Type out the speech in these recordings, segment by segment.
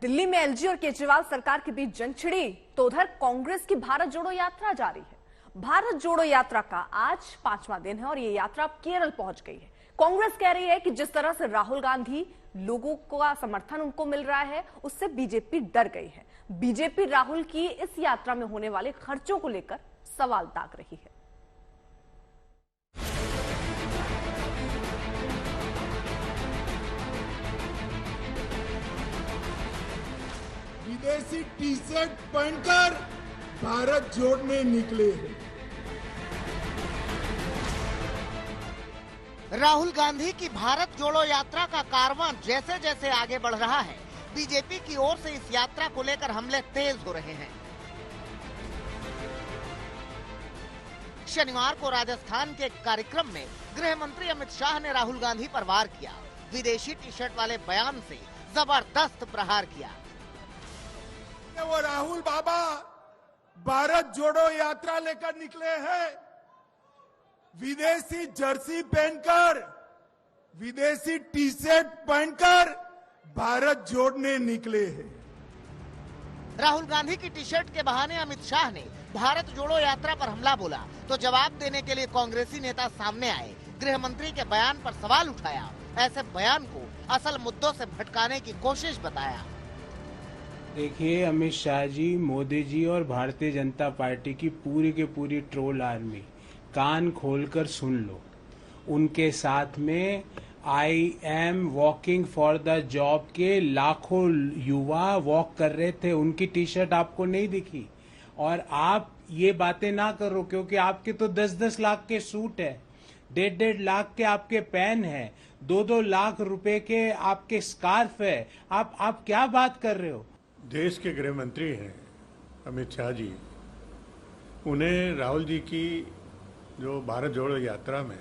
दिल्ली में एलजी और केजरीवाल सरकार के बीच जंग छिड़ी तो उधर कांग्रेस की भारत जोड़ो यात्रा जारी है। भारत जोड़ो यात्रा का आज 5वां दिन है और ये यात्रा अब केरल पहुंच गई है। कांग्रेस कह रही है कि जिस तरह से राहुल गांधी लोगों का समर्थन उनको मिल रहा है उससे बीजेपी डर गई है। बीजेपी राहुल की इस यात्रा में होने वाले खर्चों को लेकर सवाल दाग रही है। विदेशी टी शर्ट पहनकर भारत जोड़ने निकले हैं। राहुल गांधी की भारत जोड़ो यात्रा का कारवां जैसे जैसे आगे बढ़ रहा है, बीजेपी की ओर से इस यात्रा को लेकर हमले तेज हो रहे हैं। शनिवार को राजस्थान के एक कार्यक्रम में गृह मंत्री अमित शाह ने राहुल गांधी पर वार किया। विदेशी टी शर्ट वाले बयान से जबरदस्त प्रहार किया। वो राहुल बाबा भारत जोड़ो यात्रा लेकर निकले हैं। विदेशी जर्सी पहनकर, विदेशी टी शर्ट पहनकर भारत जोड़ने निकले हैं। राहुल गांधी की टी शर्ट के बहाने अमित शाह ने भारत जोड़ो यात्रा पर हमला बोला तो जवाब देने के लिए कांग्रेसी नेता सामने आए। गृह मंत्री के बयान पर सवाल उठाया। ऐसे बयान को असल मुद्दों से भटकाने की कोशिश बताया। देखिए, अमित शाह जी, मोदी जी और भारतीय जनता पार्टी की पूरी की पूरी ट्रोल आर्मी कान खोलकर सुन लो। उनके साथ में I am walking for the job के लाखों युवा वॉक कर रहे थे। उनकी टी शर्ट आपको नहीं दिखी? और आप ये बातें ना करो क्योंकि आपके तो 10-10 लाख के सूट है, 1.5 लाख के आपके पेन है, 2-2 लाख रुपए के आपके स्कार्फ है। आप क्या बात कर रहे हो? देश के गृह मंत्री हैं अमित शाह जी, उन्हें राहुल जी की जो भारत जोड़ो यात्रा में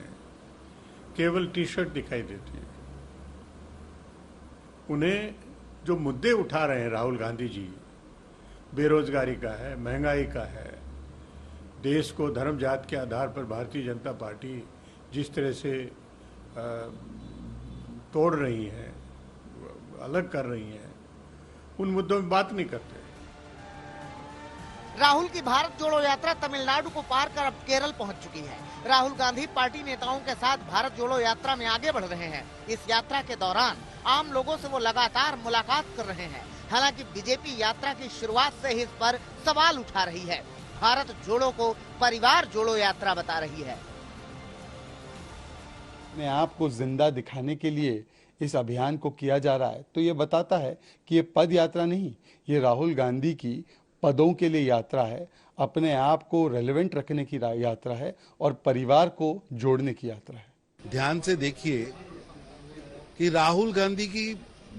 केवल टी शर्ट दिखाई देती है। उन्हें जो मुद्दे उठा रहे हैं राहुल गांधी जी, बेरोजगारी का है, महंगाई का है, देश को धर्म जात के आधार पर भारतीय जनता पार्टी जिस तरह से तोड़ रही है, अलग कर रही है, उन मुद्दों में बात नहीं करते। राहुल की भारत जोड़ो यात्रा तमिलनाडु को पार कर अब केरल पहुंच चुकी है। राहुल गांधी पार्टी नेताओं के साथ भारत जोड़ो यात्रा में आगे बढ़ रहे हैं। इस यात्रा के दौरान आम लोगों से वो लगातार मुलाकात कर रहे हैं। हालांकि बीजेपी यात्रा की शुरुआत से ही इस पर सवाल उठा रही है। भारत जोड़ो को परिवार जोड़ो यात्रा बता रही है। अपने आप को जिंदा दिखाने के लिए इस अभियान को किया जा रहा है, तो ये बताता है कि ये पद यात्रा नहीं, ये राहुल गांधी की पदों के लिए यात्रा है, अपने आप को रेलेवेंट रखने की यात्रा है और परिवार को जोड़ने की यात्रा है। ध्यान से देखिए कि राहुल गांधी की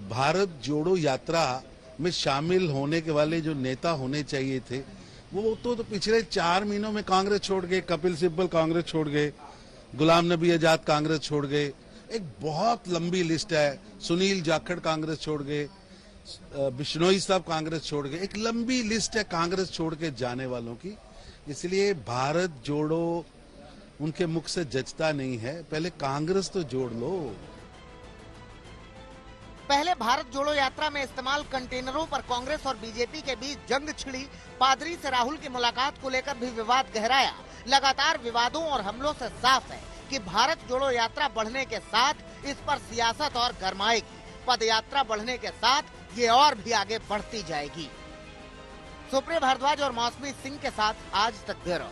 भारत जोड़ो यात्रा में शामिल होने के वाले जो नेता होने चाहिए थे वो तो पिछले 4 महीनों में कांग्रेस छोड़ गए। कपिल सिब्बल कांग्रेस छोड़ गए, गुलाम नबी आजाद कांग्रेस छोड़ गए, एक बहुत लंबी लिस्ट है। सुनील जाखड़ कांग्रेस छोड़ गए, बिश्नोई साहब कांग्रेस छोड़ गए, एक लंबी लिस्ट है कांग्रेस छोड़ के जाने वालों की। इसलिए भारत जोड़ो उनके मुख से जचता नहीं है, पहले कांग्रेस तो जोड़ लो। पहले भारत जोड़ो यात्रा में इस्तेमाल कंटेनरों पर कांग्रेस और बीजेपी के बीच जंग छिड़ी। पादरी से राहुल की मुलाकात को लेकर भी विवाद गहराया। लगातार विवादों और हमलों से साफ है कि भारत जोड़ो यात्रा बढ़ने के साथ इस पर सियासत और गरमाएगी। पद यात्रा बढ़ने के साथ ये और भी आगे बढ़ती जाएगी। सुप्रिया भारद्वाज और मौसमी सिंह के साथ आज तक ब्यूरो।